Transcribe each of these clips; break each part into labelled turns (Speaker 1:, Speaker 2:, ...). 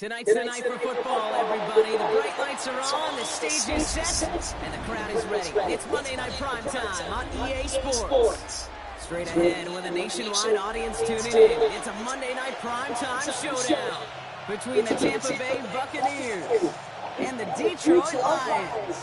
Speaker 1: Tonight's the night for football, everybody. The bright lights are on, the stage is set, and the crowd is ready. It's Monday Night Prime Time on EA Sports. Straight ahead with a nationwide audience tuning in. It's a Monday Night Prime Time showdown between the Tampa Bay Buccaneers and the Detroit Lions.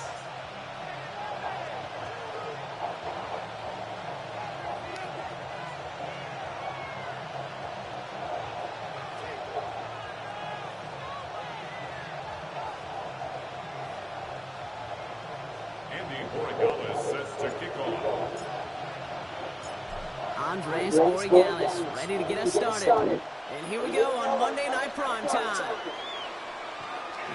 Speaker 1: Ready to get us started. And here we go on Monday Night Prime Time.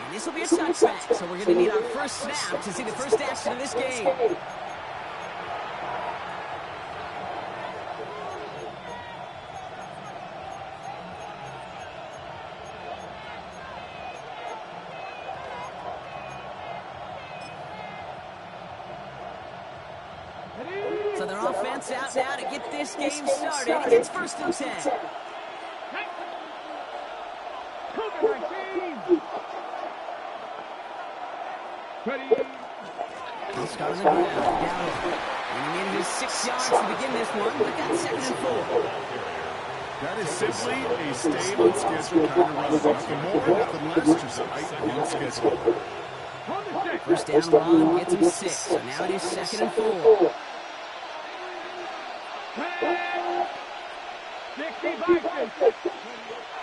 Speaker 1: And this will be a touchback, so we're going to need our first snap to see the first action of this game. So their offense out now to get this game started. It's 1st and 10. He'll start on the ground. Down. And in his 6 yards to begin this one. We've got 2nd and 4.
Speaker 2: That is simply a stay on schedule kind of run. Nothing more, nothing less, just right on schedule.
Speaker 1: First down run gets him 6. So now it is 2nd and 4.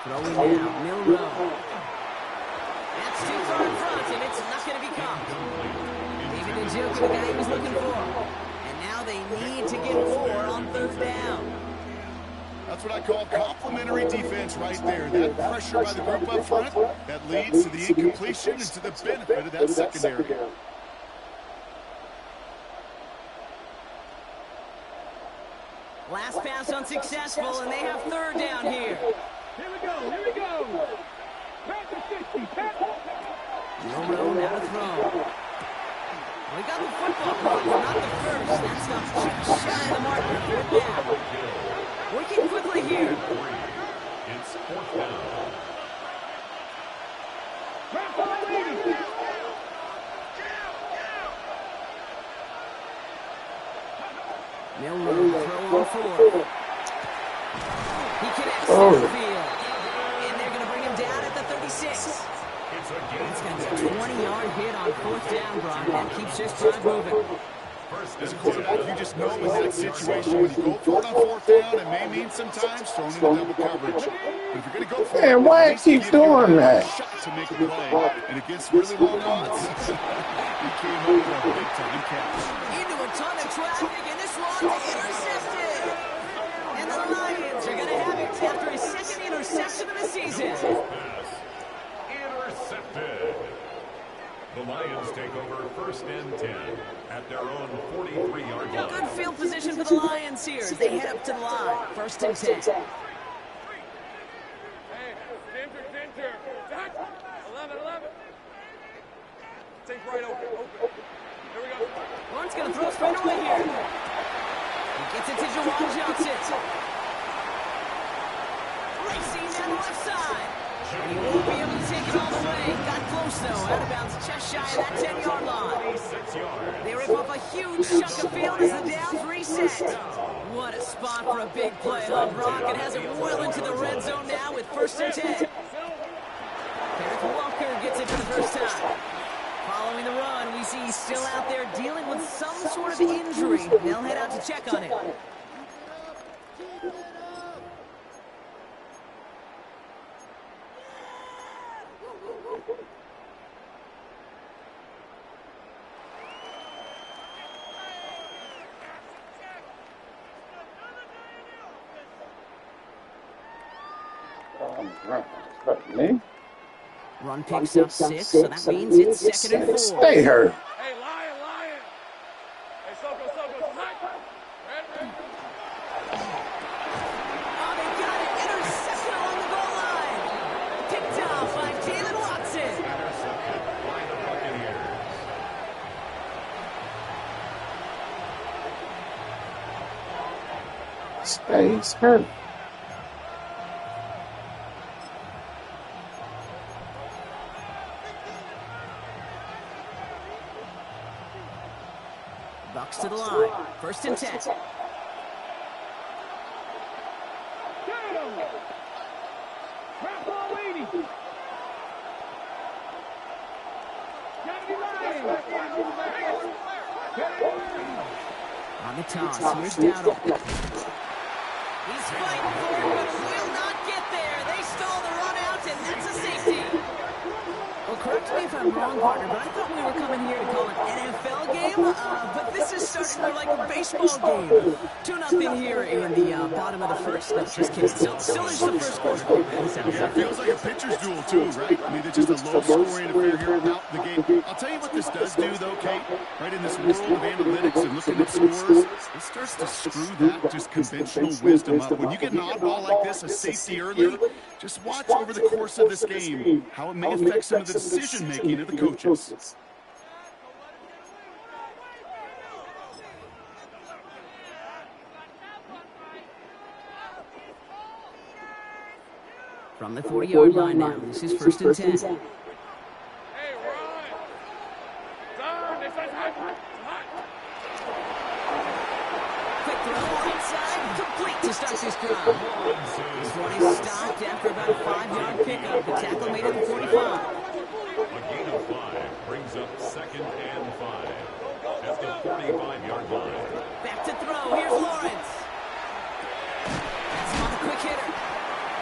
Speaker 1: Throwing now, Milrow. That's too far in front, and it's not going to be caught. David Njoku, the guy he was looking for. And now they need to get 4 on 3rd down.
Speaker 2: That's what I call complimentary defense right there. That pressure by the group up front, that leads to the incompletion and to the benefit of that secondary.
Speaker 1: Last pass unsuccessful, and they have 3rd down here.
Speaker 3: Here we go. Back to 50,
Speaker 1: Milrow now to throw. We got the football, but not the first. That's not shy of the marker. 4th down. Working quickly here.
Speaker 4: It's 4th down.
Speaker 1: Milrow throw on 4. He connects downfield. And they're going to bring him down at the 36. It's going to be a 20-yard hit on 4th down, Brock. That keeps this drive moving.
Speaker 2: As a quarterback, you just know in that situation, when you go for it on 4th down, it may mean sometimes throwing into double coverage. But if you're going to go for it,
Speaker 5: man, why keep doing that?
Speaker 2: Shot to make a play, and it gets really long odds. He came up with a big-time catch.
Speaker 1: Into a ton of traffic, and this one intercepted. And the Lions are going to have it after his 2nd interception of the season.
Speaker 4: Intercepted. The Lions take over 1st and 10 at their own 43-yard line.
Speaker 1: Good field position for the Lions here as they head up to the line. 1st and 10.
Speaker 3: Hey, center. 11. Take right open. Here we go.
Speaker 1: Lawrence going to throw straight away here. He gets it to Jawan Johnson. Racing down the left side. And he won't be able to take it all the way. Got close, though. Out of bounds, just shy of that 10-yard line. They rip off a huge chunk of field as the downs reset. What a spot for a big play, huh, Brock? It has it well into the red zone now with 1st and 10. Eric Walker gets it for the first time. Following the run, we see he's still out there dealing with some sort of injury. They'll head out to check on him. Run picks up 6, so that means it's 2nd and 4.
Speaker 5: Stay hurt.
Speaker 3: Hey, Lion. Hey, Soko. Red.
Speaker 1: Oh, they got it. Interception along the goal line. Picked off by Jalen Watson.
Speaker 4: Intercepted by the Buccaneers.
Speaker 5: Stays hurt.
Speaker 1: Bucs to the line. 1st and 10.
Speaker 3: Crap ball, lady. Gotta be lying.
Speaker 1: On the toss, here's Dowdle. He's fighting for it, but will not get there. They stall the run out, and that's a safety. Well, correct me if I'm wrong, partner, but I thought we were coming here to call an NFL game, but this is starting more like a baseball game. 2-0 here in the bottom of the first. No, just kidding. Still is the first quarter.
Speaker 2: Yeah, it feels like a pitcher's duel, too, right? I mean, it's just a low-scoring affair here about the game. I'll tell you what this does do, though, Kate. Right in this world of analytics and looking at scores, it starts to screw that just conventional wisdom up. When you get an odd ball like this, a safety early, just watch over the course of this game how it may affect some of the decision-making of the coaches.
Speaker 1: From the 40-yard line now, this is 1st and 10.
Speaker 3: Hey, Ron.
Speaker 1: Quick throw, inside, complete to start this drive. This one is stopped after about a 5-yard pickup. The tackle made at the 45.
Speaker 4: A gain of 5 brings up 2nd and 5 at the 45-yard line.
Speaker 1: Back to throw, here's Lawrence. That's on the quick hitter.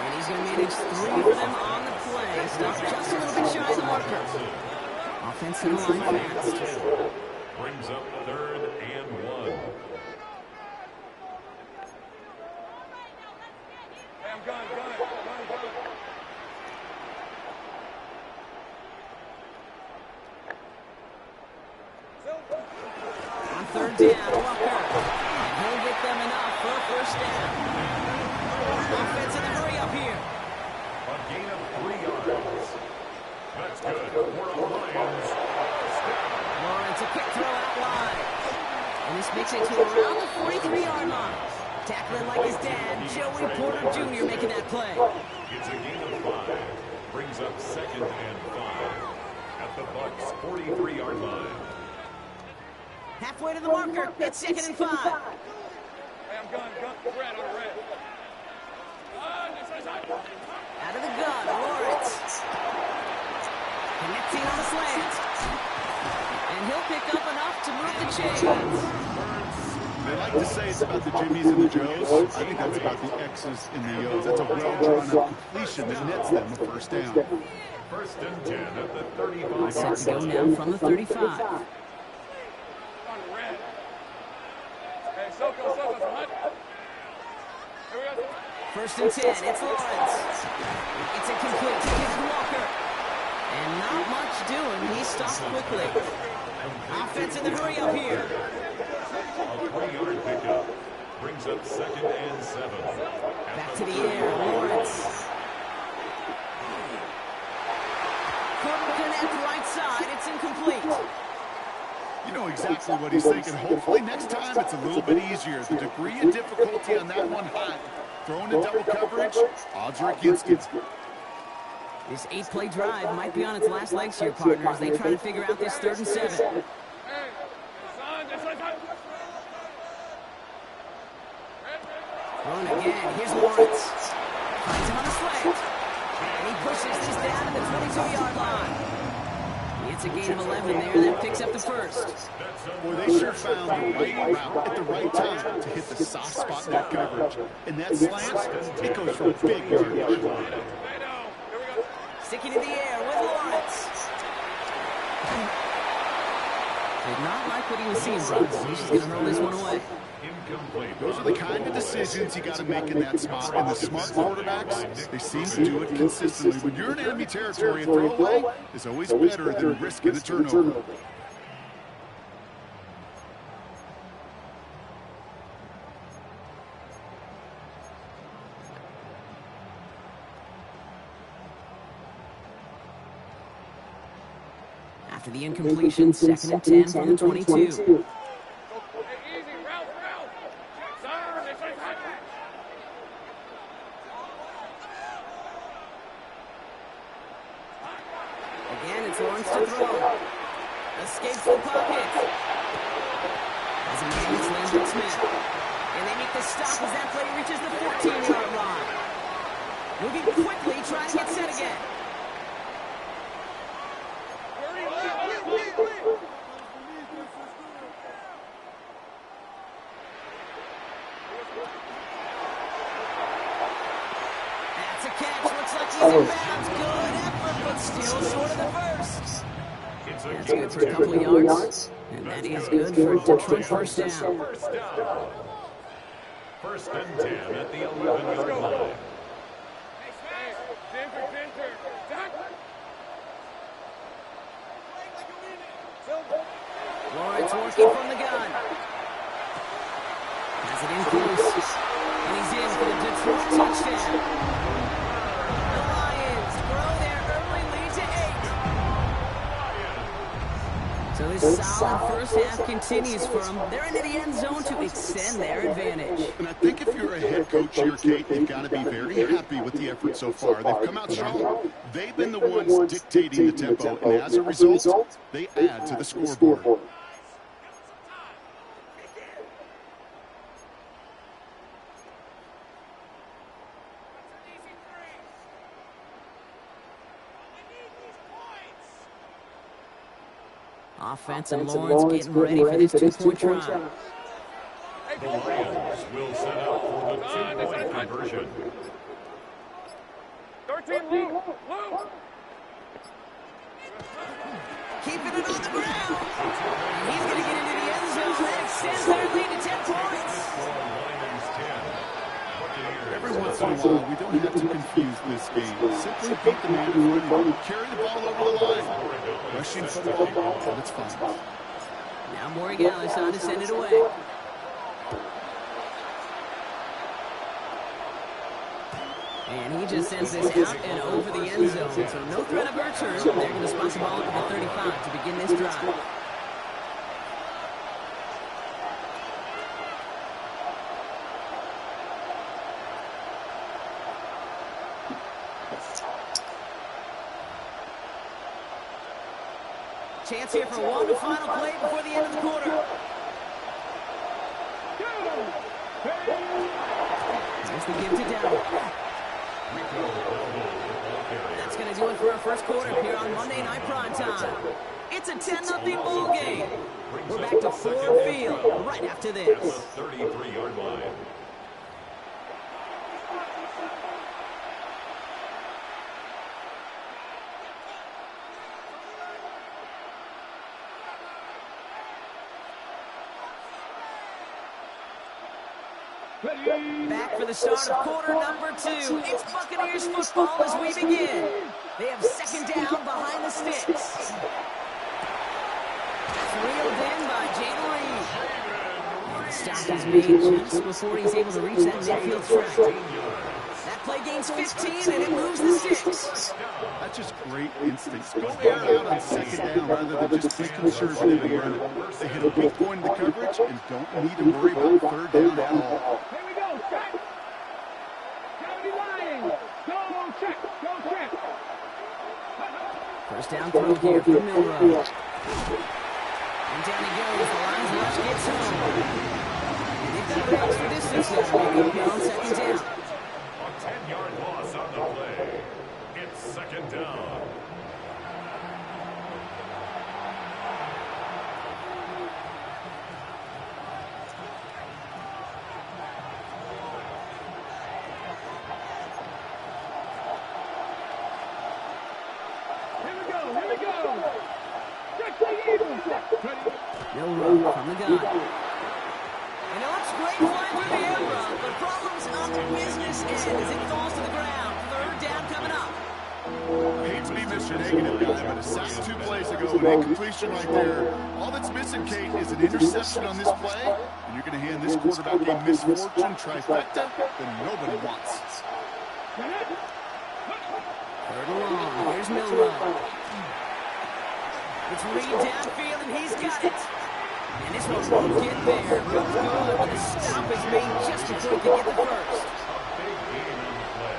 Speaker 1: And he's going to manage 3 for them on the play. Stopped just a little bit shy of the marker. Offensive line fast.
Speaker 4: Brings up 3rd and 1.
Speaker 3: Hey, I'm gone.
Speaker 1: On 3rd down, Walker. And he'll get them enough for a 1st down. Offense in a hurry up here.
Speaker 4: A gain of 3 yards. That's good for the Lions.
Speaker 1: Lawrence, a quick throw out wide. And this makes it to around the 43-yard line. Tackling like his dad, Joey Porter Jr. making that play.
Speaker 4: It's a gain of 5. Brings up 2nd and 5 at the Bucs' 43-yard line.
Speaker 1: Halfway to the marker, it's 2nd and 5.
Speaker 3: Hey, I'm gone. Red on red.
Speaker 1: Out of the gun, Lawrence. Connecting on the slant. And he'll pick up enough to move the chains.
Speaker 2: They like to say it's about the Jimmies and the Joes. I think that's about the X's and the O's. That's a well-drawn-up completion that nets them a 1st down.
Speaker 4: 1st and 10 at the 35.
Speaker 1: Set to go now from the 35.
Speaker 3: Hey, Soko, hot. Here we go.
Speaker 1: 1st and 10, it's Lawrence. It's incomplete to Kid Walker. And not much doing, he stopped quickly. Offense in the hurry up here.
Speaker 4: A 3-yard pickup brings up 2nd and 7.
Speaker 1: Back to the air, Lawrence. Couldn't connect right side, it's incomplete.
Speaker 2: You know exactly what he's thinking. Hopefully next time it's a little bit easier. The degree of difficulty on that one high. Throwing to double coverage, odds are against you.
Speaker 1: This 8-play drive might be on its last legs here, partners. They try to figure out this 3rd and 7. Throwing again, here's Lawrence. Finds him on the slant. And he pushes this down to the 22-yard line. It's a gain of 11 there, that picks up the 1st.
Speaker 2: Boy, they sure found the right route at the right time to hit the soft spot in that coverage. And that slant, it goes for big yardage.
Speaker 1: Sticking in the air with Lawrence. Did not like what he was seeing, Bruce. He's just going to hurl this one away.
Speaker 4: Incomplete.
Speaker 2: Those are the kind of decisions you got to make in that spot. And the smart quarterbacks, they seem to do it consistently. When you're in enemy territory, a throwaway is always better than risking a turnover.
Speaker 1: After the incompletion, 2nd and 10 from the 22. Again, it's Lawrence to throw. Escapes the pocket. As a man gets Lambert Smith. And they make the stop as that play reaches the 14-yard line. Moving quickly, trying to get set again. That's a catch. Looks like he's in bounds. Good effort, but still short of the first. That's good for a couple of yards. And that is good for a Detroit first down.
Speaker 4: First and 10 at the 11-yard line.
Speaker 1: Lawrence working from the gun. Has it in close. And he's in for the Detroit touchdown. The Lions grow their early lead to 8. So this solid first half continues for them. They're into the end zone to extend their advantage.
Speaker 2: And I think if you're a head coach here, Kate, you've got to be very happy with the effort so far. They've come out strong. They've been the ones dictating the tempo, and as a result, they add to the scoreboard.
Speaker 1: Offense and Lawrence getting ready for this two-point try.
Speaker 4: The Lions will set out for the two-point conversion.
Speaker 3: 13 low.
Speaker 1: Keeping it on the ground. And he's going to get into the end zone. That extends their lead to 10 points.
Speaker 2: Every once in a while, we don't have to confuse this game. Simply beat the man in front of you. Carry the ball over the line. Rushing football, but it's fine.
Speaker 1: Now Morgan on to send it away. And he just sends this out and over the end zone. So no threat of return. They're going to spot the ball at the 35 to begin this drive. Chance here for one final play before the end of the quarter. There's the give to Dowd. That's going to do it for our first quarter here on Monday Night Primetime. It's a 10-0 ball game. We're back to Ford Field right after this.
Speaker 4: 33-yard line.
Speaker 1: Back for the start of quarter number 2. It's Buccaneers football as we begin. They have second down behind the sticks. Reeled in by Jayden Reed. The stop is made just before he's able to reach that midfield track. That play gains 15 and it moves the sticks.
Speaker 2: That's just great instincts. Go air out on second down rather than just making sure that they run it. They hit a weak point in the coverage and don't need to worry about third down at all.
Speaker 3: Here we go, check. County Lions, go check, go check.
Speaker 1: First down throw here for Milrow. And down he goes. The Lions rush gets home. And they've got a bit extra distance now to make up here on second down.
Speaker 4: A 10-yard loss on the play. It's second down.
Speaker 3: Here we go. Check the Eagles.
Speaker 1: Milrow from the gun. And it looks great flying through the air, but problems on the business end as it falls to the ground. Third down coming up.
Speaker 2: Hate to be Mr. Negative guy, but a sack 2 plays ago, an incompletion right there. All that's missing, Kate, is an interception on this play, and you're going to hand this quarterback a misfortune trifecta that nobody wants.
Speaker 1: Third and long. Here's Milrow. It's Reed downfield, and he's got it. And this one won't get there. Goes good, but the stop is made just before he can get the first.
Speaker 4: A big gain on the play.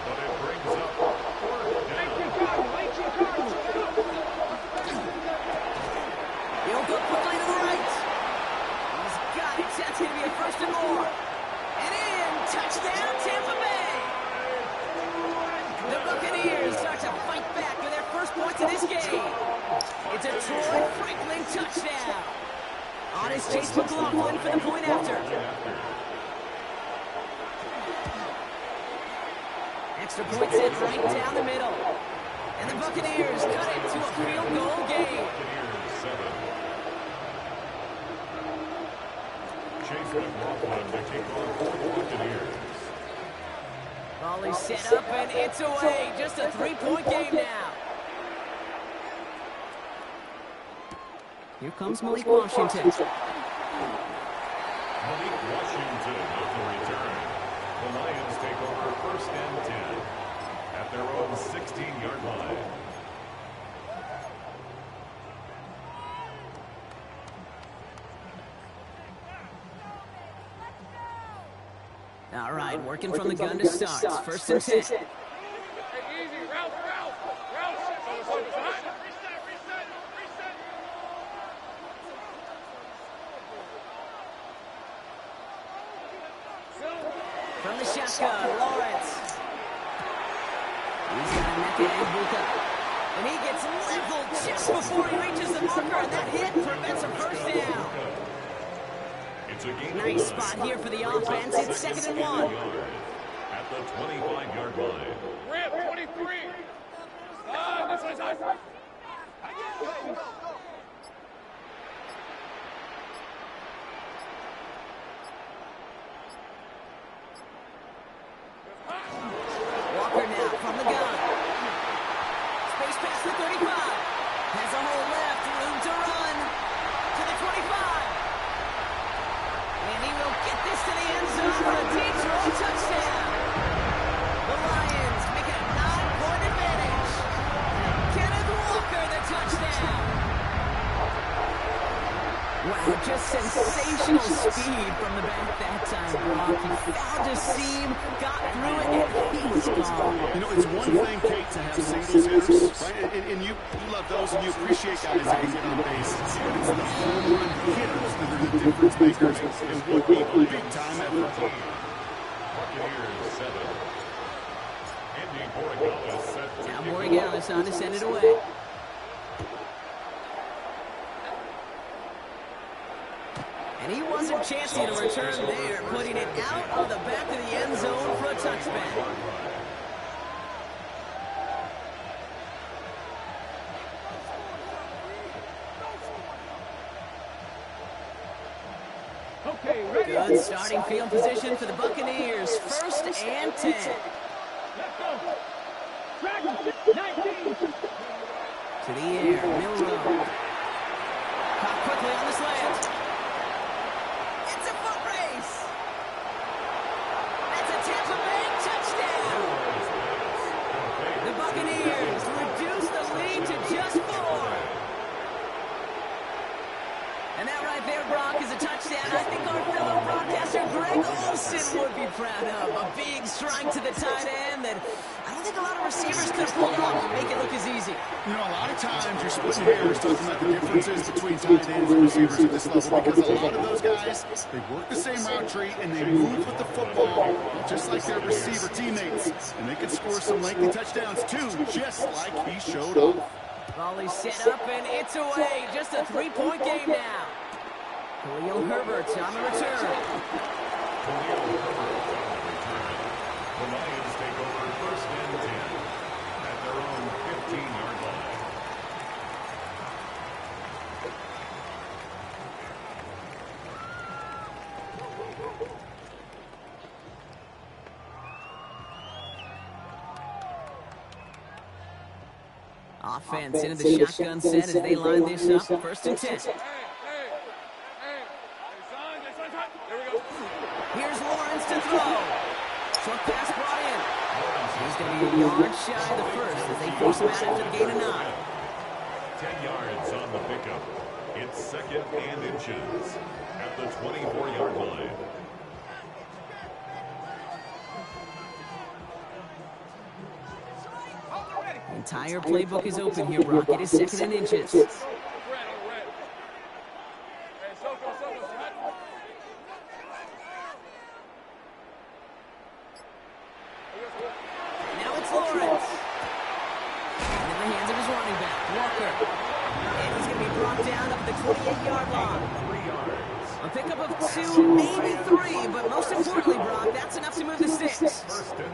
Speaker 4: But it brings up fourth down.
Speaker 1: He'll go quickly to the right. to this game. It's a Troy Franklin touchdown. On his Chase McLaughlin for the point after. Extra point set right down the middle. And the Buccaneers cut it to a field goal game.
Speaker 4: Chase McLaughlin to kick off for the Buccaneers.
Speaker 1: Volley set up and it's away. Just a 3-point game now. Here comes Malik Washington.
Speaker 4: Malik Washington with the return. The Lions take over first and 10 at their own 16-yard line.
Speaker 1: All right, working from the gun to start. First and 10.
Speaker 3: Easy, route.
Speaker 1: From the shotgun, Lawrence. He's got Mecca and Buka. And he gets leveled just before he reaches the marker, and that hit prevents a first down.
Speaker 4: It's a game
Speaker 1: Nice spot here for the offense. It's 2nd and 1.
Speaker 4: At the 25-yard line.
Speaker 3: Rip, 23. This side.
Speaker 1: Walker now from the gun. Space pass to 35. Has a hole left, room to run. To the 25. And he will get this to the end zone for a Detroit touchdown. The Lions make it a 9-point advantage. Kenneth Walker, the touchdown. Wow, just sensational speed from the back that time, Brock. He found a seam, got through it, and he was gone.
Speaker 2: You know, it's one thing, Kate, to have singles hitters, right? And you love those, and you appreciate guys that can get on base. But it's the home run hitters that are the difference makers, and what a big-time effort.
Speaker 4: Buccaneers 7. Andy Borregales set to
Speaker 1: Now
Speaker 4: kick
Speaker 1: Borregales on to send it away. And he wasn't chancing to return there, putting it out of the back of the end zone for a touchback.
Speaker 3: Okay, ready.
Speaker 1: Good starting field position for the Buccaneers. 1st and 10.
Speaker 3: Let's go. Track 19.
Speaker 1: To the air, Milrow. Caught quickly on the slant. It's a foot race. That's a Tampa Bay touchdown. The Buccaneers reduce the lead to just 4. And that right there, Brock, is a touchdown I think our fellow broadcaster Greg Olsen would be proud of. A big strike to the tight end that I don't think a lot of receivers could have pulled off and make it look as easy.
Speaker 2: You know, a lot of times you're splitting hairs talking about the differences between tight ends and receivers at this level, because a lot of those guys, they work the same route tree and they move with the football just like their receiver teammates. And they can score some lengthy touchdowns too, just like he showed off.
Speaker 1: Volley set up and it's away. Just a 3-point game now. Khalil Herbert on the return.
Speaker 4: Khalil Herbert on the return. The Lions take over first and 10 at their own 15-yard line.
Speaker 1: Offense into the shotgun set as they line this up. 1st and 10.
Speaker 3: Hey,
Speaker 1: Here's Lawrence to throw. Short pass brought in. He's going to be a yard shy of the first as they force him out after the gain of 9.
Speaker 4: 10 yards on the pickup. It's 2nd and inches at the 24-yard line.
Speaker 1: The entire playbook is open here, Brock. It is 2nd and inches. Now it's Lawrence. In the hands of his running back. snap. Walker. And he's going to be brought down up the 28-yard line. A pickup of 2, maybe 3, but most importantly, Brock, that's enough to move the sticks.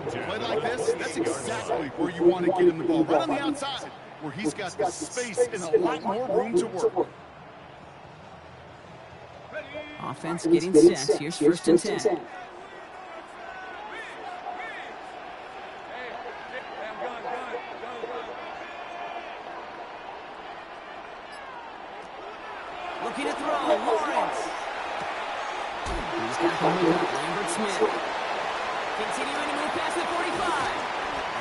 Speaker 2: Play like this, that's exactly where you want to get him the ball. Right on the outside, where he's got the space and a lot more room to work.
Speaker 1: Offense getting set. Here's 1st and 10. Looking to throw. Lawrence. He's got the move. Lambert Smith. Continuing to move past the 45.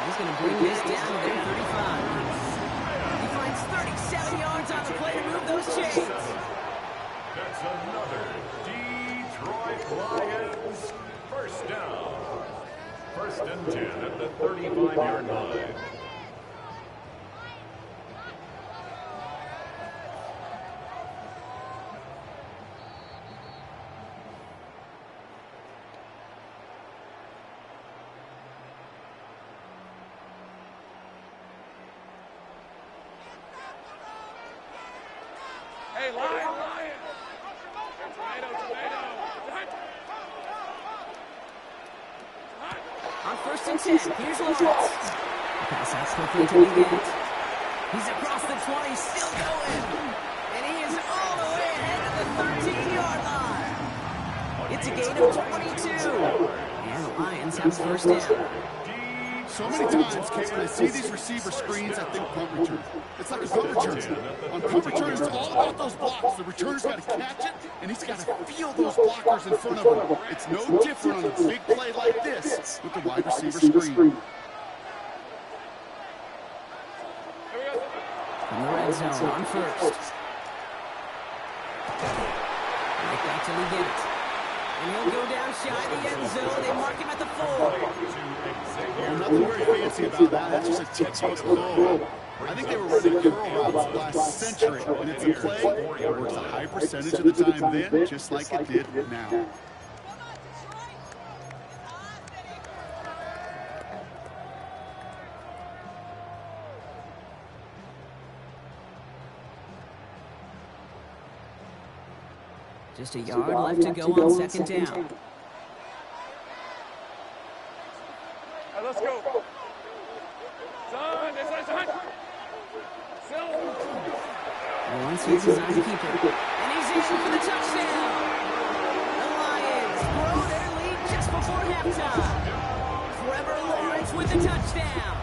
Speaker 1: He's going to bring this down to their 35. He finds 37 yards on the play to move those chains.
Speaker 4: That's another Detroit Lions first down. 1st and 10 at the 35-yard line.
Speaker 3: Hey, Lion! Tomato!
Speaker 1: On 1st and 10, here's Lawrence. Pass out quickly to Leggett. He's across the 20, still going. And he is all the way ahead to the 13-yard line. It's a gain of 22. And the Lions have 1st down.
Speaker 2: So many times, Kate, when I see these receiver screens, I think punt return. It's like a punt return. On punt return, it's all about those blocks. The returner's got to catch it, and he's got to feel those blockers in front of him. It's no different on a big play like this with the wide receiver screen.
Speaker 1: In the red zone on 1st. Right back to Leggett. And he'll go down shy the end zone. They mark him at the 4.
Speaker 2: Nothing very fancy about that. That's just a technique throw. I think they were running curl routes last century, and it's a play that works a high percentage of the time then, just like it did now.
Speaker 1: Just a yard left to go on 2nd down.
Speaker 3: Let's go.
Speaker 1: Lawrence uses on the keeper. And he's in for the touchdown. The Lions grow their lead just before halftime. Trevor Lawrence with the touchdown.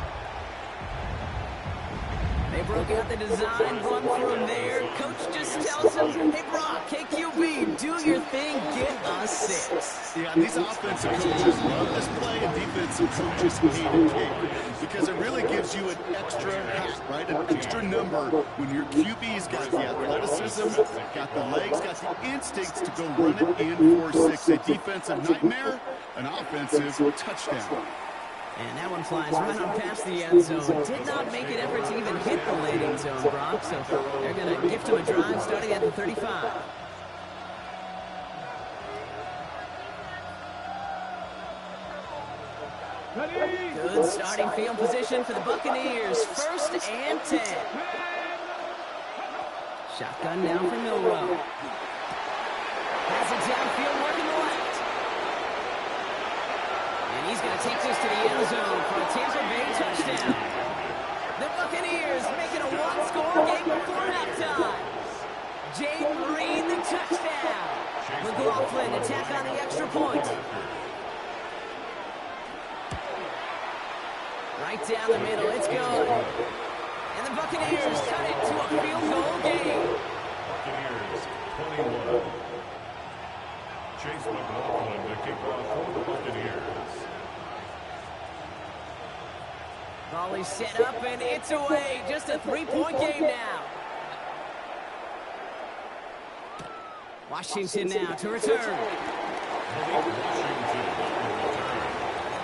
Speaker 1: They broke out the design run from there. Coach just tells him, hey, Brock, KQB, do your thing, get us 6.
Speaker 2: Yeah, these offensive coaches love this play, and defensive coaches hate it, because it really gives you an extra hat, right? An extra number when your QB's got the athleticism, got the legs, got the instincts to go run it in for 6. A defensive nightmare, an offensive touchdown.
Speaker 1: And that one flies right on past the end zone. Did not make an effort to even hit the landing zone, Brock. So they're going to gift him a drive starting at the 35. Good starting field position for the Buccaneers. 1st and 10. Shotgun now for Milrow. Pass it downfield, working the left. And he's going to take this to the end zone for a Tampa Bay touchdown. The Buccaneers making a one-score game before halftime. Jaden Reed, the touchdown. McLaughlin attack on the extra point. Right down the middle, it's good. And the Buccaneers cut it to a field goal game.
Speaker 4: Buccaneers 21. Chase McLaughlin to kick off for the Buccaneers.
Speaker 1: Volley set up and it's away. Just a 3-point game now. Washington now to return.
Speaker 4: Washington will return.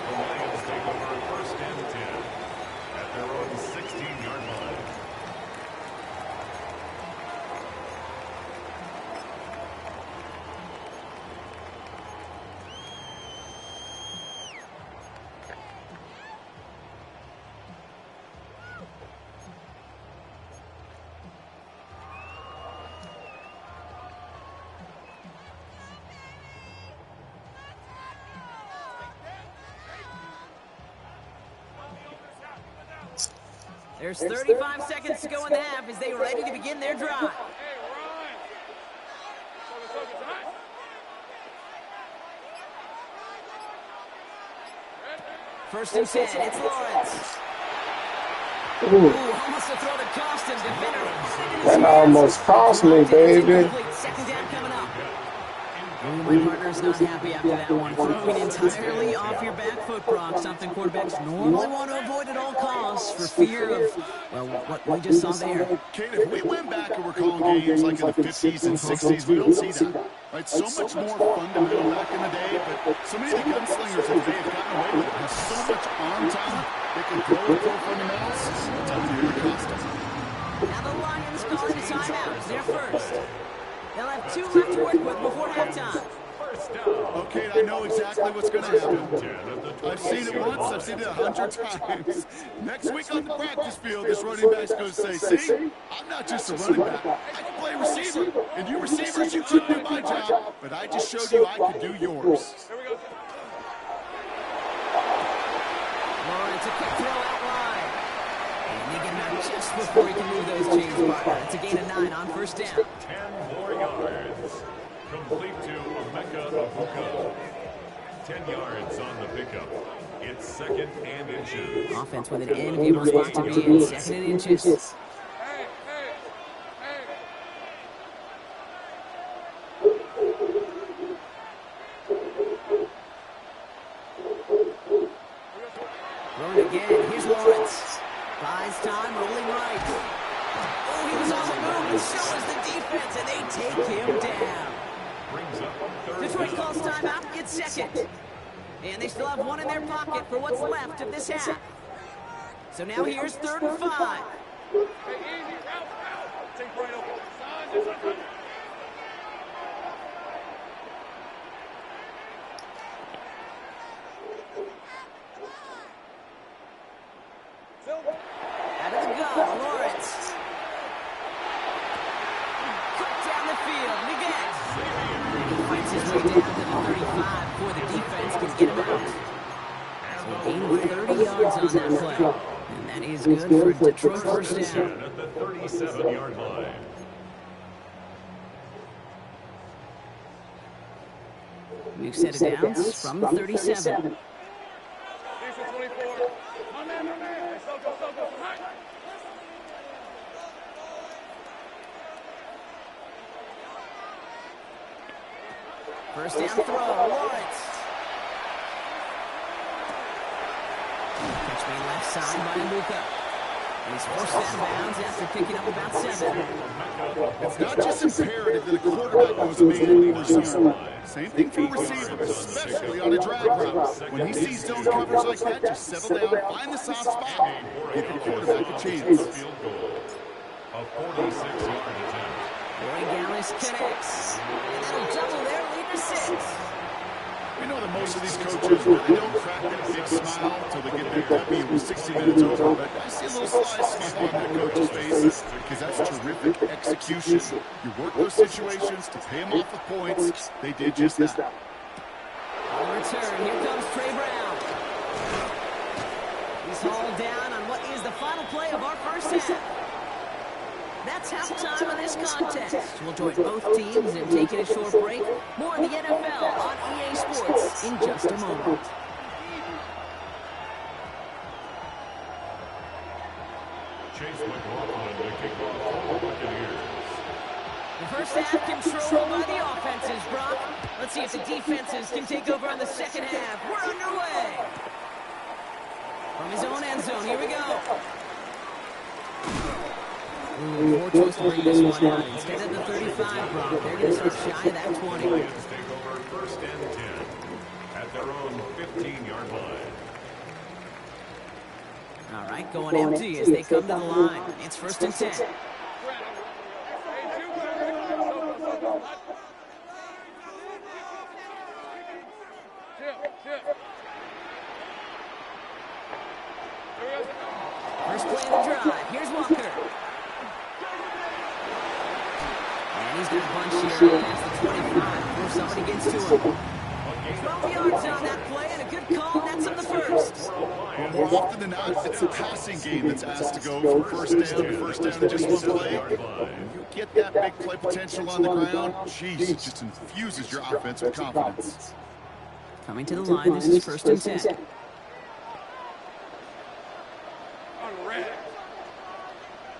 Speaker 4: The Lions take over 1st and 10 at their own 16-yard line.
Speaker 1: There's 35 seconds to go in the half as they are ready to begin their drive. First and 10, it's Lawrence. Ooh, almost a throw to cost him. Defender put it in his
Speaker 5: That
Speaker 1: hands.
Speaker 5: almost cost me, baby.
Speaker 1: Second down coming up. My partner's not happy after that one. Throwing entirely off your back foot, Brock. Something quarterbacks normally want to avoid at all costs for fear of, well, what we just saw there.
Speaker 2: Kate, if we went back and we're calling games like in the 50s and 60s, we don't see that. Right? So much more fundamental back in the day, but so many of the gunslingers that they have gotten away with it have so much arm talent, they can throw the pro fundamentals. It's up to you to cost them.
Speaker 1: Now the Lions calling a timeout. They're first. They'll have 2 left to work with before halftime.
Speaker 2: Okay, I know exactly what's going to happen. I've seen it once, I've seen it 100 times. Next week on the practice field, this running back's going to say, see, I'm not just a running back. I can play receiver. And you receivers, you couldn't do my job, but I just showed you I could do yours.
Speaker 1: Lawrence, a quick throw out wide. And they get him out just before he can move those chains, partner. It's a gain of 9 on first down.
Speaker 4: 10 more yards. Complete to Emeka Abuka. 10 yards on the pickup. It's second and inches.
Speaker 1: Offense with an enviable spot to be in. Second and inches. Rolling again. Here's Lawrence. Buys time, rolling right. Oh, he was on the move, and so was the defense, and they take him down. Detroit calls timeout. It's second. And they still have 1 in their pocket for what's left of this half. So now here's 3rd and 5. Out of the gun, Lawrence. Cut down the field. Miguel. He fights his way down to the 35 before the defense can get him out. So gain of 30 yards on that play. And that is good for Detroit first down.
Speaker 4: At the 37-yard line.
Speaker 1: We've set it downs from the 37. First down throw, Lawrence. Catch me left side by Luka. And he's forced out of bounds after picking up about 7.
Speaker 2: It's not just imperative that a quarterback knows man or zone. Same thing for receivers, especially on a drag route. When he sees zone coverage like that, just settle down, find the soft spot, give the quarterback a chance.
Speaker 4: Field goal. A 46-yard attempt.
Speaker 1: Roy Gallis connects. And that'll double their lead to 6.
Speaker 2: We know that most of these coaches really don't crack that big smile until they get their W with 60 minutes over. But I see a little sly smile on that coach's face because that's terrific execution. You work those situations to pay them off with points. They did just that.
Speaker 1: On return, here comes Trey Brown. He's hauled down on what is the final play of our first half. That's halftime of this contest. We'll join both teams in taking a short break. More of the NFL on EA Sports in just a moment.
Speaker 4: Chase McLaughlin to kick off for the Buccaneers.
Speaker 1: The first half controlled by the offenses, Brock. Let's see if the defenses can take over on the second half. We're underway. From his own end zone, here we go. Ooh, more choice to bring this one out. Instead of the 35, Brock, they're going to start shy of that 20.
Speaker 4: Lions take over first and 10 at their own 15-yard line.
Speaker 1: All right, going empty as they come to the line. It's first and 10. First play of the drive. Here's Walker. And he's going to bunch here past the 25 before somebody gets to him. 12 yards on that play and a good call. That's on the first.
Speaker 2: Well, more often than not, it's the passing game that's asked to go from first down to first down in just one play. When you get that big play potential on the ground, geez, it just infuses your offense with confidence.
Speaker 1: Coming to the line, this is 1st and 10.
Speaker 3: On red.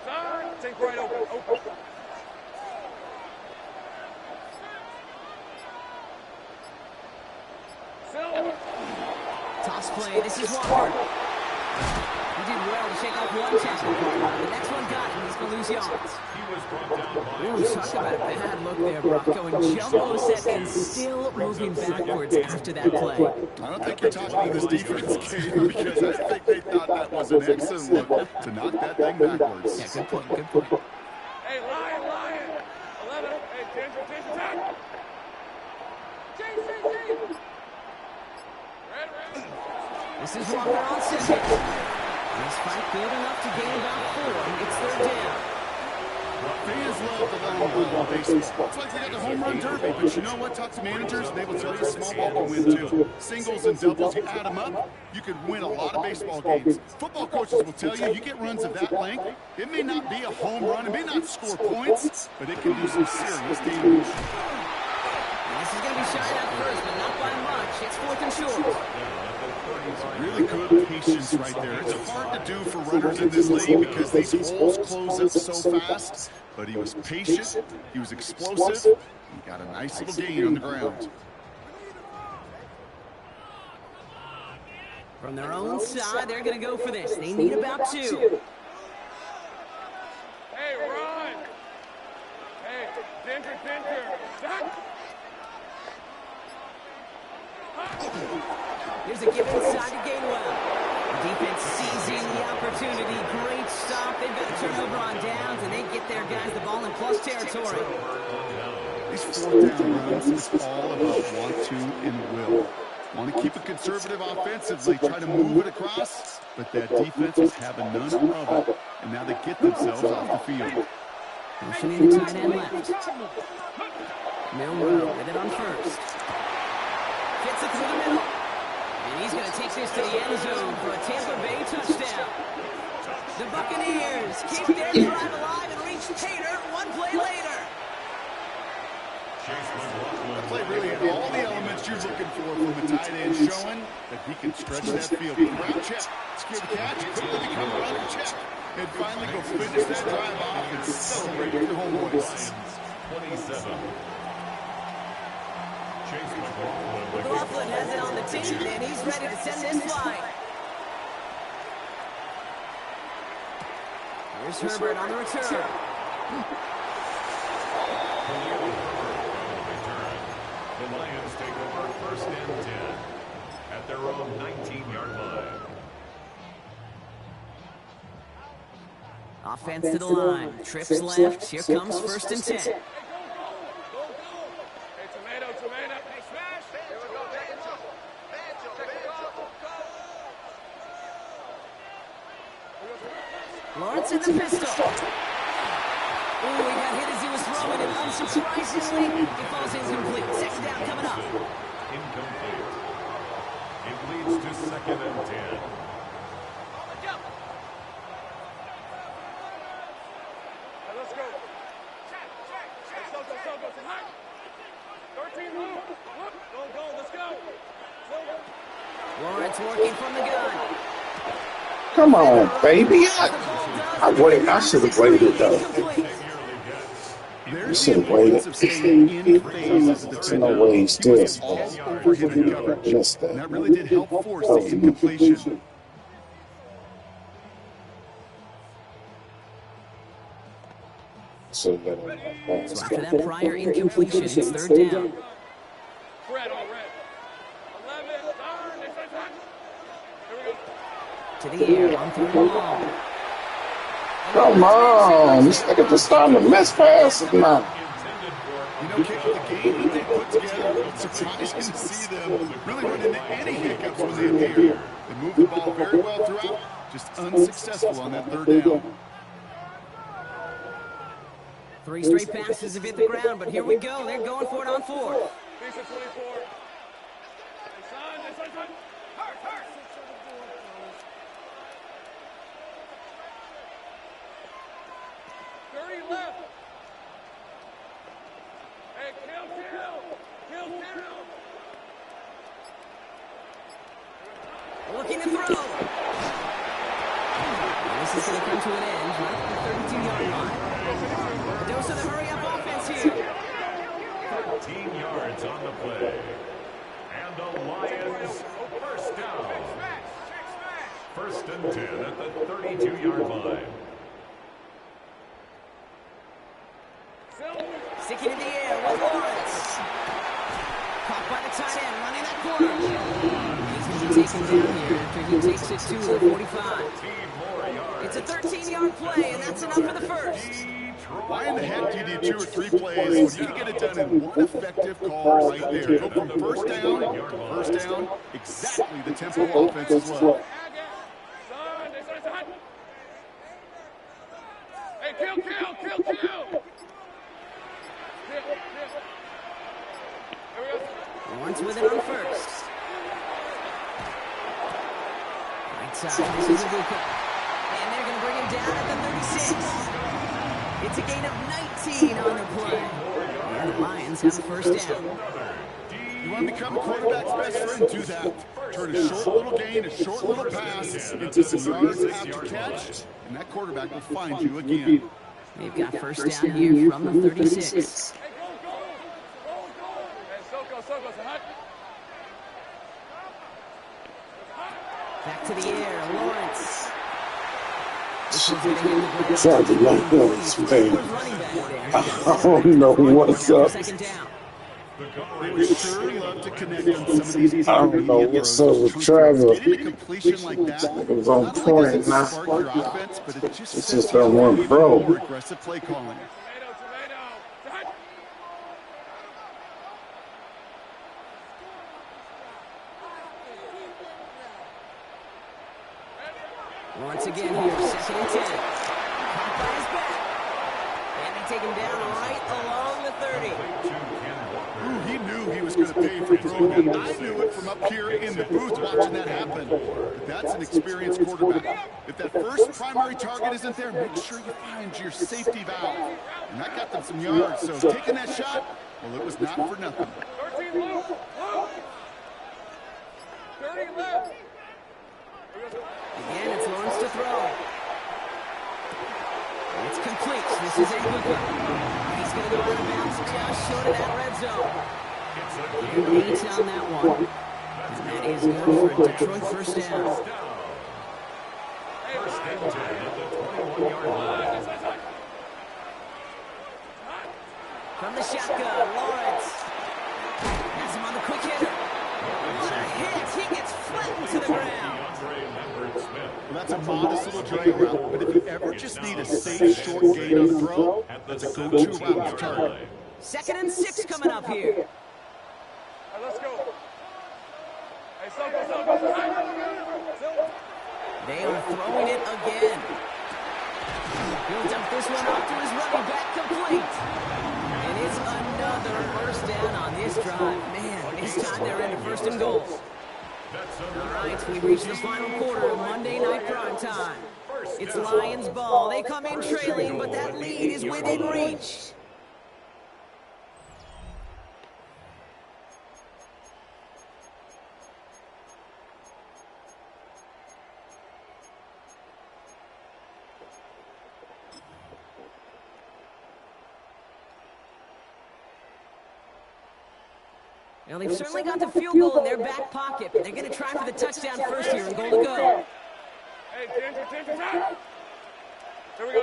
Speaker 3: Son, take right open. Silver.
Speaker 1: Toss play, this is Walker. He did well to shake off one tackle. The next one got him, he's going to lose yards.
Speaker 4: He was brought down by
Speaker 1: Ooh, talk about a bad look there, Brock. Going jumbo set and still moving backwards after that play.
Speaker 2: I don't think you're talking to this defense, Kate, because I think they thought that was an excellent look to knock that thing backwards.
Speaker 1: Yeah, good point, good point.
Speaker 3: Hey, Lion. 11. Hey, attention, tackle. Chase. Red.
Speaker 1: This is Walker on second. This fight good enough to gain about 4. It's 3rd down.
Speaker 2: Fans love the long ball in baseball. It's like we got the home run derby, but you know what? Talk to managers, they will tell you small ball can win too. Singles and doubles, you add them up, you could win a lot of baseball games. Football coaches will tell you, you get runs of that length, it may not be a home run, it may not score points, but it can do some serious damage.
Speaker 1: This is going to be shot at first, but not by much. It's 4th and short.
Speaker 2: Really good patience right there. It's hard to do for runners in this league because these holes close up so fast. But he was patient, he was explosive, he got a nice little gain on the ground.
Speaker 1: From their own side, they're going to go for this. They need about 2.
Speaker 3: Hey, run. Hey, Dinter. Duck.
Speaker 1: Here's a give inside to Gainwell. Defense seizing the opportunity. Great stop. They've got a turnover on downs, and they get their guys the ball in plus territory.
Speaker 2: These 4th down runs is all about want to and will. Want to keep it conservative offensively, try to move it across, but that defense was having none of it, and now they get themselves off the field.
Speaker 1: Motioning the tight end left. Milrow with it on first. Gets it through the middle. And he's going to take this to the end zone for a Tampa Bay touchdown. The Buccaneers keep their drive alive and reach Tater 1 play later.
Speaker 2: That play really had all the elements you're looking for from a tight end, showing that he can stretch that field. Route check, secure the catch, quickly become a runner check, and finally go finish that drive off and celebrate with your homeboys.
Speaker 4: 27.
Speaker 1: McLaughlin has it on the team, and he's ready to send this flying. Here's Herbert on the return.
Speaker 4: The Lions take over 1st and 10 at their own 19-yard line.
Speaker 1: Offense to the line. Trips left. Here comes 1st and 10. Lawrence in the pistol. Oh, he got hit as he was throwing it. Unsurprisingly, he falls incomplete. 2nd down coming up.
Speaker 4: Incomplete. It leads to 2nd and 10.
Speaker 3: Let's go. Go. 13 move. Go. Let's go.
Speaker 1: Lawrence working from the gun.
Speaker 5: Come on, baby. I should have waited, though. You should have waited. There's no way he's still supposed to miss that.
Speaker 2: And that really did help force the incompletion.
Speaker 5: So
Speaker 1: after that prior incompletion, it's 3rd down.
Speaker 3: Red on red. 11. Here we go.
Speaker 1: To the air on 3rd and long.
Speaker 5: come on. This nigga just starting to miss passes now.
Speaker 2: You know, Kate, the game that they put together, it's surprising to see them really run into any hiccups when they appear. They move the ball very well throughout, just unsuccessful on that 3rd down.
Speaker 1: 3 straight passes have hit the ground, but here we go. They're going for it on 4th.
Speaker 3: Piece of 24. Son.
Speaker 1: Looking to throw. This is going to come to an end right at the 32-yard line. A dose of the hurry-up offense here.
Speaker 4: 13 yards on the play. And the Lions first down. First and 10 at the 32-yard line.
Speaker 1: Sticking in the air with Lawrence. Caught by the tight end, running that corner. He's going to be taken down here after he takes it to the 45. It's a 13-yard play, and that's enough for the first.
Speaker 2: Why in the heck do you need 2 or 3 plays when you can get it done in one effective call right there? Go from first down, exactly the tempo offense as well.
Speaker 3: Hey, kill!
Speaker 1: Lawrence with it on first. Right side, this is a good cut. And they're going to bring him down at the 36. It's a gain of 19 on the play. And the Lions have a first down.
Speaker 2: You want to become a quarterback's best friend, do that. Turn a short little gain, a short little pass into some yards after catch, and that quarterback will find you again.
Speaker 1: They've got first down here from the 36. Back to the air, Lawrence. This one's going to hit the
Speaker 5: Sorry, the young boys, man. I don't know what's up.
Speaker 1: Second down.
Speaker 2: They would sure love to connect on some of these
Speaker 5: I don't know what's up with Trevor.
Speaker 2: Getting a completion like that,
Speaker 5: It was on point, man.
Speaker 2: spark your offense, but it just
Speaker 5: It's just that one, bro.
Speaker 2: more aggressive play calling.
Speaker 1: Once again here, second and 10. Caught by his back. And they take him down right along the 30.
Speaker 2: Ooh, he knew he was going to pay for throwing that. I knew it from up here in the booth watching that happen. But that's an experienced quarterback. If that first primary target isn't there, make sure you find your safety valve. And that got them some yards, so taking that shot, well, it was not for nothing.
Speaker 3: 13 left. 30 left.
Speaker 1: Again, it's Lawrence to throw. It's complete. This is a good one. He's going to go out of bounds just short of that red zone. And 8 on that one. And that is good for a Detroit first down.
Speaker 4: First and 10 at the 21-yard line.
Speaker 1: From the shotgun, Lawrence. Has him on the quick hitter. What a hit. He gets flattened to the ground.
Speaker 2: Well, that's a modest little drag route, but if you ever just need a safe, short gain on the throw, that's a go-to route to target.
Speaker 1: Second and 6 coming up here.
Speaker 3: All right, let's go. Hey, Silva.
Speaker 1: They are throwing it again. He'll dump this one off to his running back, complete. And it's another first down on this drive. Man, this time they're into first and goal. All right, we reach the final quarter of Monday Night Prime Time. It's Lions ball. They come in trailing, but that lead is within reach. Now, they've certainly got the field goal in their back pocket, but they're going to try for the touchdown first here and goal to go.
Speaker 3: Hey, Ginger, time. Here we go.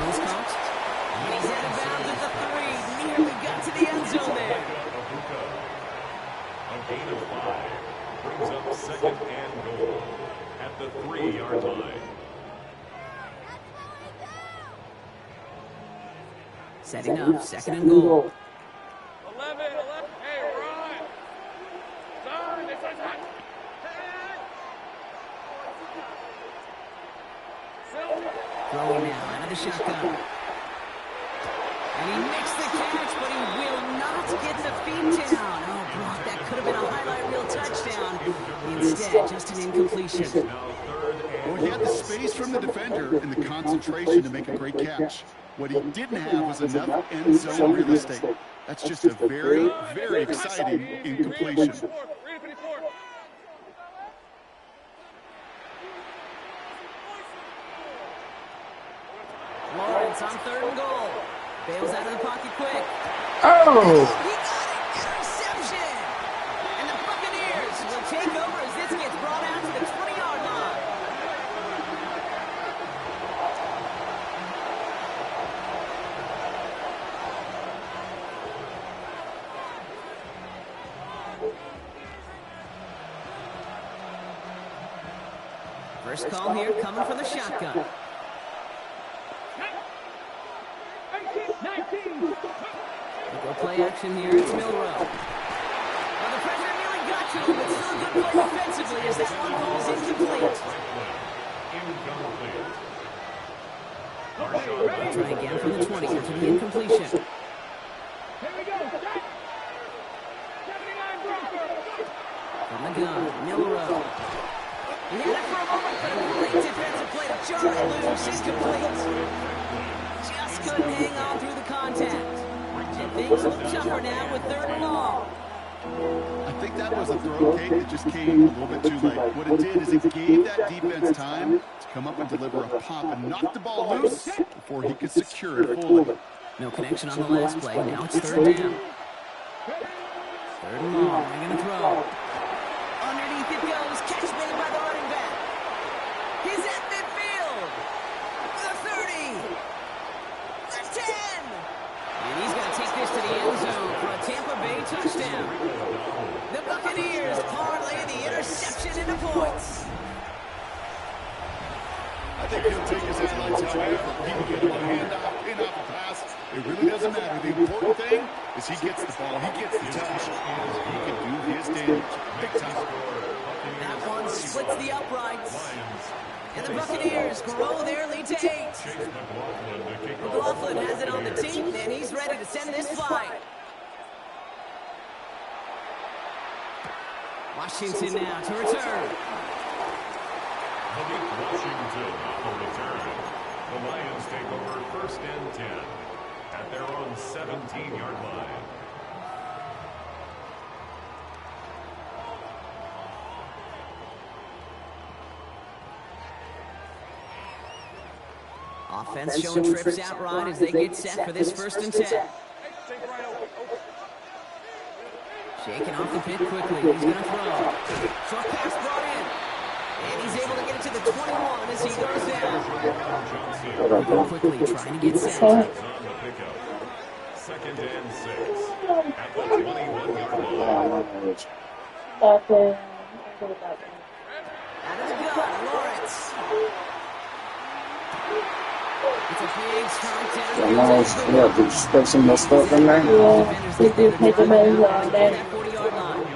Speaker 1: He's caught. And he's out of bounds at the 3. Nearly got to the end zone there.
Speaker 4: A gain of 5 brings up second and goal at the 3-yard line.
Speaker 1: Setting up, second and goal.
Speaker 3: 11. Hey, run. Turn. This one's hot.
Speaker 1: Throwing now, out of the shotgun. And he makes the catch, but he will not get the feet down. Oh, Brock, that could have been a highlight reel touchdown. Instead, just an incompletion.
Speaker 2: Well, he had the space from the defender and the concentration to make a great catch. What he didn't have was enough end zone real estate. That's just a very, very exciting incompletion.
Speaker 1: Lawrence on 3rd and goal. Bails out of the pocket quick.
Speaker 5: Oh!
Speaker 1: He got it! Interception! And the Buccaneers will take over as this gets brought out to the 20-yard line. First call here coming from the shotgun.
Speaker 3: 19.
Speaker 1: We'll go play action here. It's Milrow. Well, the pressure nearly got to him, but still a good play defensively as that one ball is incomplete. We'll try again from the 20 after the incompletion.
Speaker 3: Here we go. 79 Bronco.
Speaker 1: From the gun, Milrow. He had it for a moment, but a great defensive play to jar it loose. Incomplete. Just couldn't hang on through the contact. And things look tougher now with 3rd and long.
Speaker 2: I think that was a throw, Kate, that just came a little bit too late. What it did is it gave that defense time to come up and deliver a pop and knock the ball loose before he could secure it fully.
Speaker 1: No connection on the last play. Now it's 3rd down. 3rd and long. They're going to throw. Underneath it goes. Catch made by the running back. He's at midfield. The 30. The 10. And he's going to take this to the end zone for a Tampa Bay touchdown. The Buccaneers parlay the interception into points.
Speaker 2: I think he'll take his highlights however he can get one handoff, pin off a pass. It really doesn't matter. The important thing is he gets the ball, he gets the touch, and he can do his damage. Big time.
Speaker 1: That one splits the uprights. And the Buccaneers grow their lead to 8. McLaughlin has it on the team, and he's ready to send this flight. Washington now to return.
Speaker 4: Washington on the return. The Lions take over 1st and 10 at their own 17-yard line.
Speaker 1: Offense showing trips outright as they get set for this 1st and 10. Shaking off the pit quickly. He's going to throw. Short pass brought in. And he's able to get it to the 21 as he goes down. Quickly trying to get set.
Speaker 4: On the pickup. 2nd and 6 at the 21-yard line.
Speaker 1: Out of the gun, Lawrence. It's a big strong down.
Speaker 5: Yeah, did you spend some more stuff in there?
Speaker 1: Yeah, they do take them over on that 40-yard line.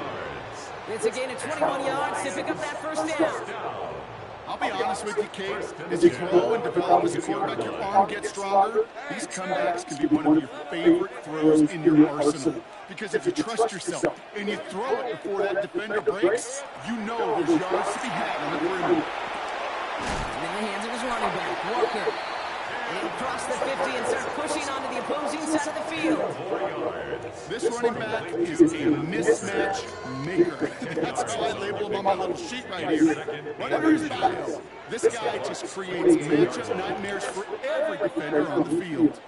Speaker 1: It's a gain of 21 yards to pick up that 1st down.
Speaker 2: I'll be honest with you, Kate. As you grow and develop as a quarterback, your arm gets stronger. These comebacks can be one of your favorite throws in your arsenal. Because if you trust yourself and you throw it before that defender breaks, you know there's yards to be had on the perimeter.
Speaker 1: And in the hands of his running back, Walker. And he'll cross the 50 and start pushing onto the opposing side of the field.
Speaker 2: This running back is a mismatch maker. That's how I label him on my little sheet right here. Whatever his bio, this guy just creates matchup nightmares for every defender on the field.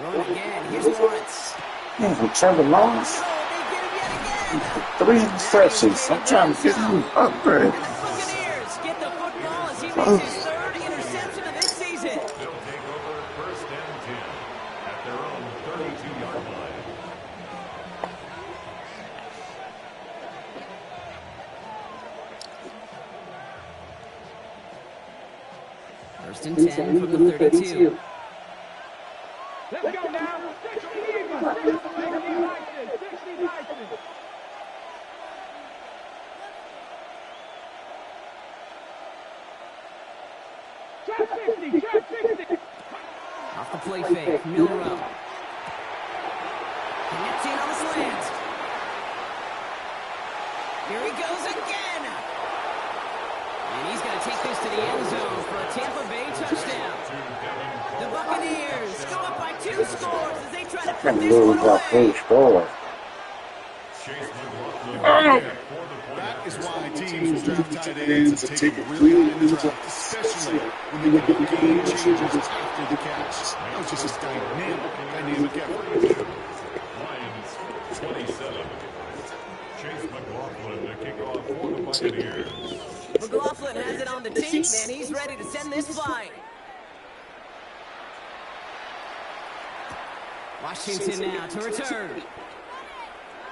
Speaker 1: Going again, here's Lawrence.
Speaker 5: Yeah, Trevor Lawrence.
Speaker 1: Oh, they get him yet again.
Speaker 5: 3 interceptions. I'm trying to get him upgrade.
Speaker 1: And the Buccaneers get the football as he makes his 3rd interception of this season.
Speaker 4: They'll take over 1st and 10 at their own 32-yard line.
Speaker 1: First and 10 from the 32.
Speaker 3: Let's go now. 60 Eagles. 60 Lions. 60 Lions. Trap 60. Trap 60.
Speaker 1: Off the play fake, Milrow. Connecting on the slant. Here he goes again. And he's going to take this to the end zone for a Tampa Bay touchdown. 2 scores as they try to put
Speaker 5: Can't
Speaker 1: this one
Speaker 5: believe how
Speaker 1: away.
Speaker 5: Page scored.
Speaker 2: That is why teams will draft tight ends and take them really high in the draft, especially when they can be game changers after the catch. That was just a dynamic effort.
Speaker 4: Lions 27. Chase McLaughlin to kick off for the Buccaneers.
Speaker 1: McLaughlin has it on the team, and he's ready to send this flying. Washington now to return.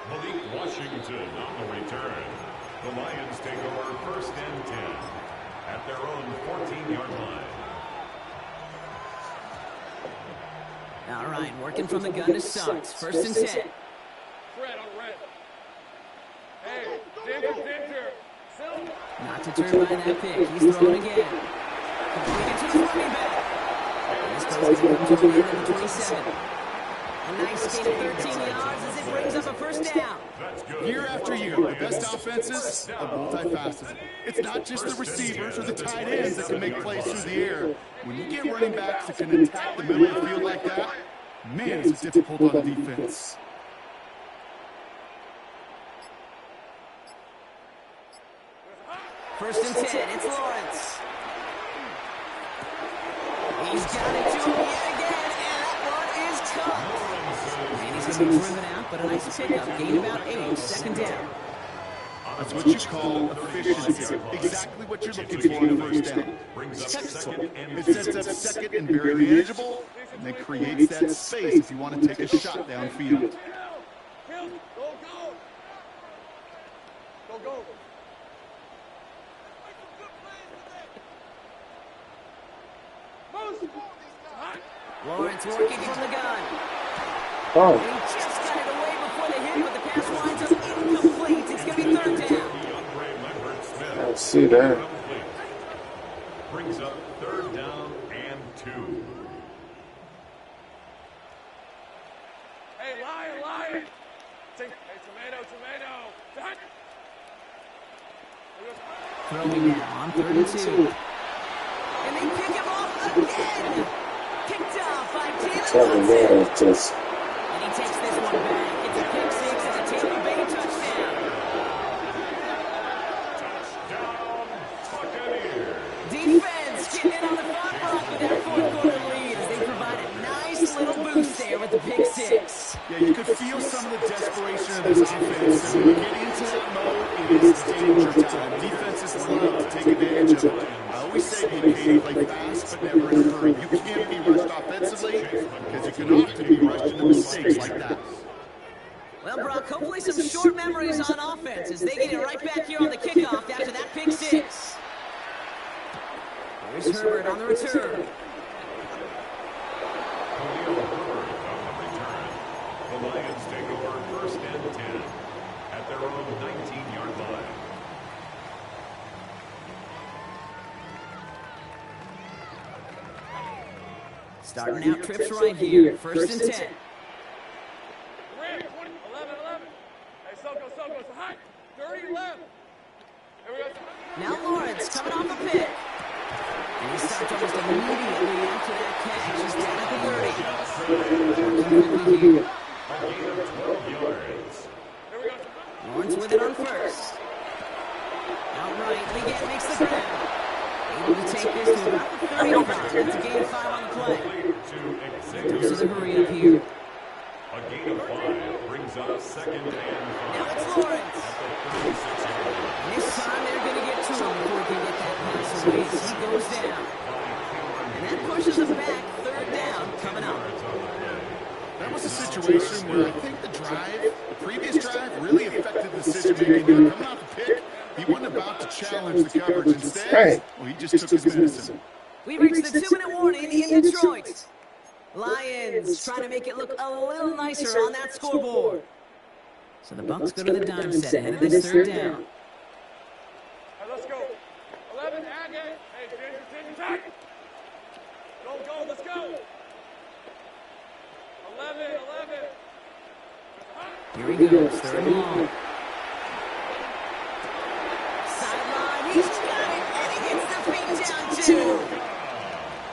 Speaker 4: Malik Washington on the return. The Lions take over 1st and 10 at their own 14-yard line.
Speaker 1: All right, working from the gun to start. 1st and 10.
Speaker 3: Red on red. Hey, Ginger.
Speaker 1: Not deterred by that pick. He's throwing again. Completed to the running back. This goes to the 27. A nice gain of 13 yards as it brings up a 1st down.
Speaker 2: Year after year, the best offenses are multifaceted. It's not just the receivers or the tight ends that can make plays through the air. When you get running backs that can attack the middle of the field like that, man, it's difficult on the defense.
Speaker 1: First and 10, it's Lawrence. He's got it to him yet again, and that one is caught. And he's going to be driven out, but a nice pickup. Gain about 8, 2nd down.
Speaker 2: That's what you call efficiency. Exactly what you're looking for on a 1st down. It sets up 2nd and very manageable, and then creates that space if you want to take a shot downfield.
Speaker 3: Go.
Speaker 1: Lawrence working from the gun.
Speaker 5: Oh,
Speaker 1: He just got it away before the hit, but the pass winds up incomplete. It's going to be 3rd down.
Speaker 5: I see that.
Speaker 4: Brings up 3rd down and 2.
Speaker 3: Hey, lion. Hey, tomato.
Speaker 1: Throwing now on 3rd and 2. And they pick him off again. Picked off by
Speaker 5: Tell me,
Speaker 1: Taylor
Speaker 5: man,
Speaker 1: Hudson.
Speaker 5: it's just
Speaker 1: And he takes this one back. It's a pick 6 and a Tampa Bay touchdown.
Speaker 4: Touchdown, Buccaneers.
Speaker 1: Defense getting in on the front foot with that 4th quarter lead as they provide a nice little boost there with the pick 6.
Speaker 2: Yeah, you could feel some of the desperation of this offense. And when you get into that mode, it is danger time. Defenses love to take advantage of it. I always say be patient, play fast, but never in a hurry. You can't be rushed offensively because you can often be rushed into mistakes like that.
Speaker 1: Well, Brock, hopefully some short memories on offense as they get it right back here on the kickoff after that pick 6. Here's Herbert on the return.
Speaker 4: The Lions take over 1st and 10 at their own 19-yard line.
Speaker 1: Starting out trips right here. 1st and 10.
Speaker 3: 11. Hey, Soko, it's hot. Dirty left. Here we go.
Speaker 1: Now Lawrence coming off a pick. And he stopped almost immediately after that catch. He's down at the 30.
Speaker 4: A gain of 12 yards.
Speaker 1: Lawrence with it on 1st. Outright, Leggett makes the grab. Able to take this to about the 35. That's a gain of 5 on the play. Goes to the hurry up here.
Speaker 4: A gain of 5 brings up 2nd and 5.
Speaker 1: Now it's Lawrence. And this time they're going to get to him before he can get that pass away as he goes down. And that pushes him back. 3rd down coming up.
Speaker 2: That was a situation where I think the previous drive really affected the decision-making. Coming off the pick, he wasn't about to challenge the coverage. Instead, well, he just took his medicine.
Speaker 1: We've reached the 2-minute warning in Detroit. Lions trying to make it look a little nicer on that scoreboard. So the Bucs go to the dime set ahead of this 3rd down.
Speaker 3: Right, let's go. 11, Agate. Hey, Ginger, tack. Go, let's go. 11.
Speaker 1: Here he goes, 3rd and long. Sideline, he's got it, and he gets the feet down too.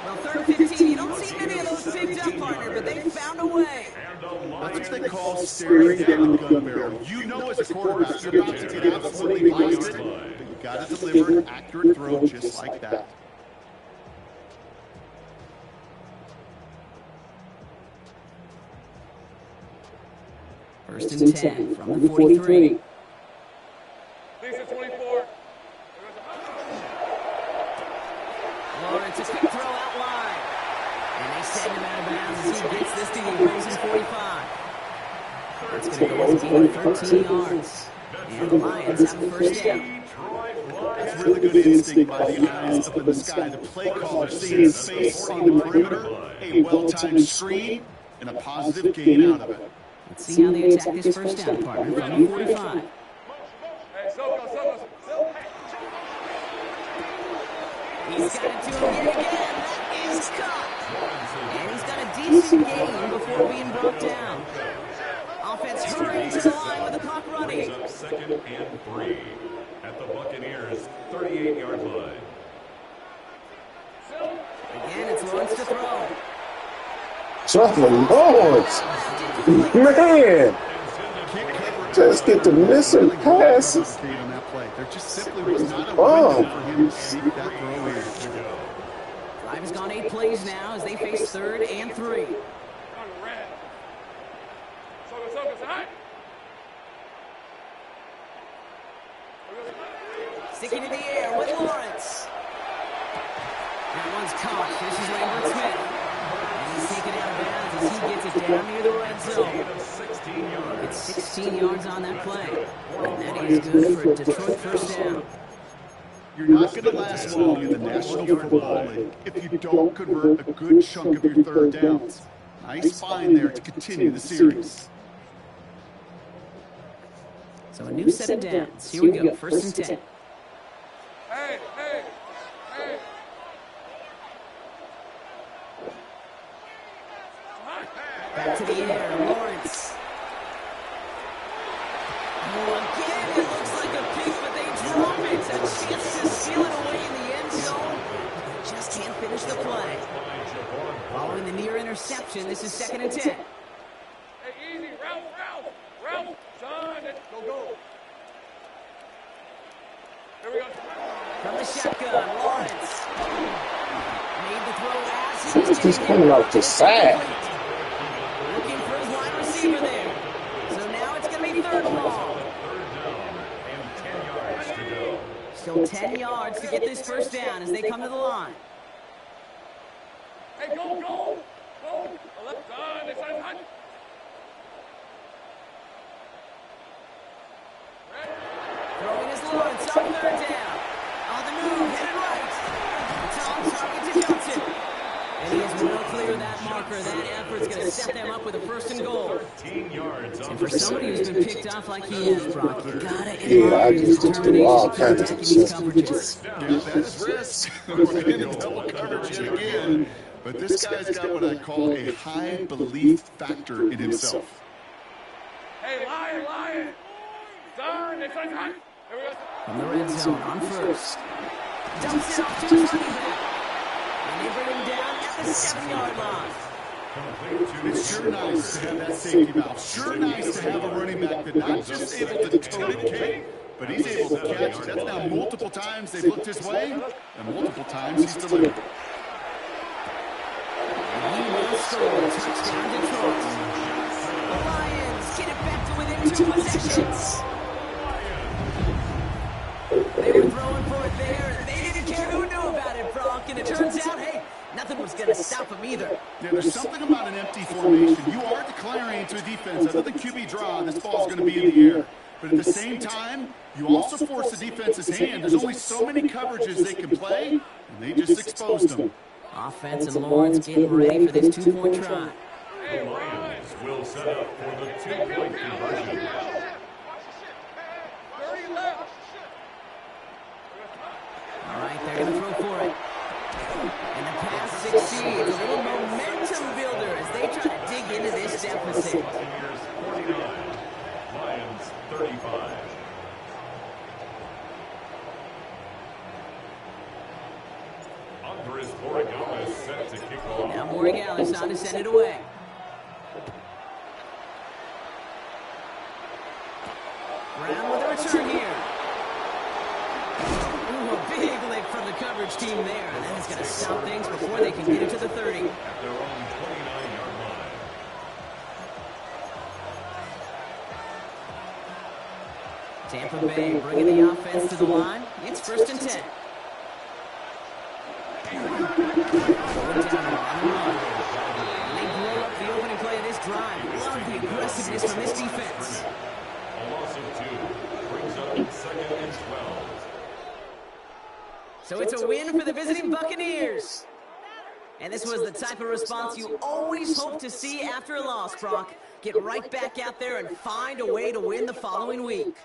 Speaker 1: Well, 3rd and 15, you don't see many of those picked up, partner, but they found a way.
Speaker 2: That's what they call staring down the gun barrel. You know as a quarterback, you're about to get absolutely blasted, but you got to deliver an accurate throw just like that.
Speaker 1: First and 10 from the 43.
Speaker 3: Lisa 24.
Speaker 1: Lawrence, a quick throw out wide. And they send him out of bounds as he gets this to the opposing 45. It's going to go as a gain of 13 yards. And the Lions have a first down.
Speaker 2: That's really good instinct by the eyes up in the sky. The play caller seeing space on the perimeter, a well-timed screen, and a positive gain out of it.
Speaker 1: Let's see how they attack this first down, partner, from the 45.
Speaker 3: Hey, Soko.
Speaker 1: He's got it to him yet again. That is caught. And he's got a decent gain before being brought down. Offense hurrying to the line with the clock running.
Speaker 4: Up 2nd and 3 at the Buccaneers' 38-yard line.
Speaker 1: Again, it's Lawrence to throw.
Speaker 5: Trevor Lawrence. Man. Just get the missing passes.
Speaker 2: There just simply was not a window for him to see that throw in.
Speaker 1: Drive has gone 8 plays now as they face 3rd and 3.
Speaker 3: Soko, side.
Speaker 1: Sticking in the air with Lawrence. That one's caught. This is Lambert Smith. And he's taken out of bounds as he gets it down near the red zone. It's 16 yards on that play. And that is good for a Detroit first down.
Speaker 2: You're not going to last long in the National Football League if you don't convert a good chunk of your third downs. Nice find there to continue the series.
Speaker 1: So a new set of downs. Here we go. First and 10.
Speaker 3: Hey.
Speaker 1: Back to the air, Lawrence. Oh, again, it looks like a pick, but they drop it. A chance to steal it away in the end zone. Just can't finish the play. Following the near interception, this is 2nd and 10.
Speaker 3: Hey, easy. Route. Son, go. Here we go.
Speaker 1: From the shotgun, Lawrence. Made the throw as he was
Speaker 5: He's coming out the side.
Speaker 1: Looking for his wide receiver there. So now it's going to be 3rd and long.
Speaker 4: And 10 yards to go.
Speaker 1: Still 10 yards to get this first down as they come to the line.
Speaker 3: Hey, go. Left side, this side, hot.
Speaker 1: Throwing his Lawrence on 3rd down. On the move, headed right. Tom target to Johnson. And he has well cleared that marker. That effort's going to set them up with a 1st and goal.
Speaker 4: 13 yards on
Speaker 1: And for somebody who's been picked off like he is, Brock, you gotta
Speaker 5: Yeah, I
Speaker 1: admire his
Speaker 5: just do all
Speaker 1: determination to
Speaker 5: kinds
Speaker 1: attack
Speaker 5: of
Speaker 1: these
Speaker 5: stuff.
Speaker 1: coverages.
Speaker 2: Yeah, that's risk. We're in double coverage yet again. But this guy's got what I call a high belief factor in himself.
Speaker 3: Hey, lion. Son, this side, hot. Here we go.
Speaker 1: From the red zone on 1st. Dumps it off to his running back. And they bring him down at the 7-yard line.
Speaker 2: It's sure nice to have that safety valve. Sure nice to have a running back that not just able to tote it, Kate, but he's able to catch. That's now multiple times they've looked his way, and multiple times he's delivered.
Speaker 1: And he will score a touchdown Detroit. The Lions get it back to within 2 possessions. They were throwing for it there, and they didn't care who knew about it, Brock. And it turns out, hey, nothing was going to stop him either.
Speaker 2: Yeah, there's something about an empty formation. You are declaring to a defense, other than QB draw, this ball's going to be in the air. But at the same time, you also force the defense's hand. There's only so many coverages they can play, and they just exposed them.
Speaker 1: Offense and Lawrence getting ready for this 2-point try.
Speaker 4: The Lions will set up for the 2-point conversion.
Speaker 3: 30 left.
Speaker 1: All right, they're going to throw for it. And the pass succeeds. A little momentum builder as they try to dig into this deficit.
Speaker 4: Buccaneers 49, Lions 35. Under his Morigama is set to kick off.
Speaker 1: Now Morigama's on to send it away. Brown with a return here. Ooh, a big lick from the coverage team there. And that is going to stop things before they can get it to the 30.
Speaker 4: At their own 29-yard line.
Speaker 1: Tampa Bay bringing the offense to the line. It's 1st and 10. They blow up the opening play of this drive. Love the aggressiveness from this defense.
Speaker 4: A loss of 2 brings up 2nd and 12.
Speaker 1: So it's a win for the visiting Buccaneers. And this was the type of response you always hope to see after a loss, Brock. Get right back out there and find a way to win the following week.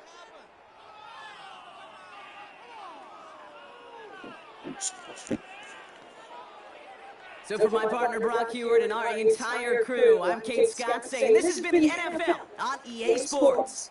Speaker 1: So for my partner Brock Heward and our entire crew, I'm Kate Scott saying this has been the NFL on EA Sports.